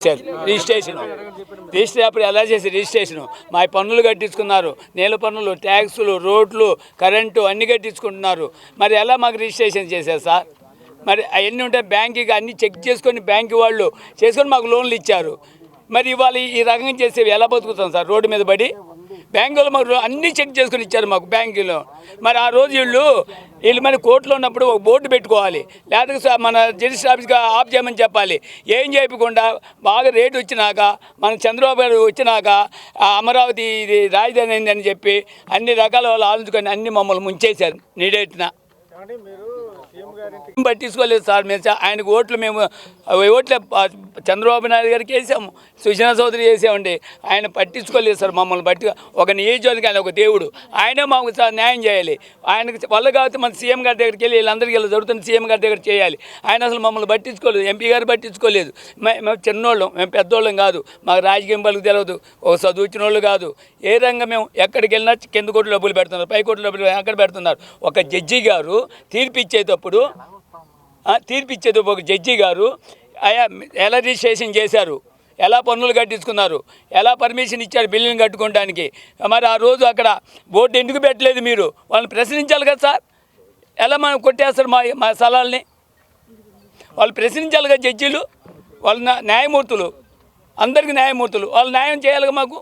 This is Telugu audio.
సార్ రిజిస్టర్ అప్పుడు ఎలా చేసి రిజిస్ట్రేషను మా పన్నులు కట్టించుకున్నారు, నీళ్ళ పన్నులు, ట్యాక్సులు, రోడ్లు, కరెంటు అన్నీ కట్టించుకుంటున్నారు. మరి ఎలా మాకు రిజిస్ట్రేషన్ చేశారు సార్? మరి అవన్నీ ఉంటే బ్యాంకుకి అన్నీ చెక్ చేసుకొని బ్యాంకు వాళ్ళు చేసుకొని మాకు లోన్లు ఇచ్చారు. మరి ఇవాళ ఈ రకంగా చేసేవి ఎలా బతుకుతాం సార్? రోడ్డు మీద పడి బ్యాంకులో మాకు అన్నీ చెక్ చేసుకొని ఇచ్చారు మాకు బ్యాంకులో. మరి ఆ రోజు వీళ్ళు మరి కోర్టులో ఉన్నప్పుడు ఒక బోర్డు పెట్టుకోవాలి, లేకపోతే మన రిజిస్టర్ ఆఫీస్గా ఆఫ్ చేయమని చెప్పాలి. ఏం చేయకుండా బాగా రేటు వచ్చినాక మన చంద్రబాబు గారు వచ్చినాక అమరావతి ఇది రాజధాని అయిందని చెప్పి అన్ని రకాల వాళ్ళు ఆలోచించుకొని అన్ని మమ్మల్ని ముంచేశారు. నీడేటిన పట్టించుకోలేదు సార్. మేము ఆయనకు మేము ఓట్లే చంద్రబాబు నాయుడు గారికి వేసాము, సుజనా చౌదరి వేసామండి. ఆయన పట్టించుకోలేదు సార్ మమ్మల్ని. ఒక నియోజకవర్గానికి ఆయన ఒక దేవుడు, ఆయనే మాకు సార్ న్యాయం చేయాలి. ఆయనకు వల్ల కాబట్టి మన సీఎం గారి దగ్గరికి వెళ్ళి వీళ్ళందరికీ ఇలా జరుగుతున్న సీఎం గారి దగ్గర చేయాలి. ఆయన అసలు మమ్మల్ని పట్టించుకోలేదు, ఎంపీ గారు పట్టించుకోలేదు. మేము చిన్నోళ్ళం, మేము పెద్దోళ్ళం కాదు, మాకు రాజకీయం పలుకు తెలియదు, ఒక చదువుచిన వాళ్ళు కాదు. ఏ రంగం మేము ఎక్కడికి వెళ్ళినా కింద కోట్లు డబ్బులు పెడుతున్నారు, పై కోట్లు డబ్బులు అక్కడ పెడుతున్నారు. ఒక జడ్జి గారు తీర్పిచ్చేటప్పుడు ఒక జడ్జి గారు ఎలా రిజిస్ట్రేషన్ చేశారు, ఎలా పన్నులు కట్టించుకున్నారు, ఎలా పర్మిషన్ ఇచ్చారు బిల్లుని కట్టుకోవడానికి. మరి ఆ రోజు అక్కడ బోర్డు ఎందుకు పెట్టలేదు? మీరు వాళ్ళని ప్రశ్నించాలి కదా సార్. ఎలా మనం కొట్టేస్తారు మా స్థలాల్ని? వాళ్ళు ప్రశ్నించాలి కదా జడ్జీలు, వాళ్ళ న్యాయమూర్తులు, అందరికీ న్యాయమూర్తులు, వాళ్ళు న్యాయం చేయాలిగా మాకు.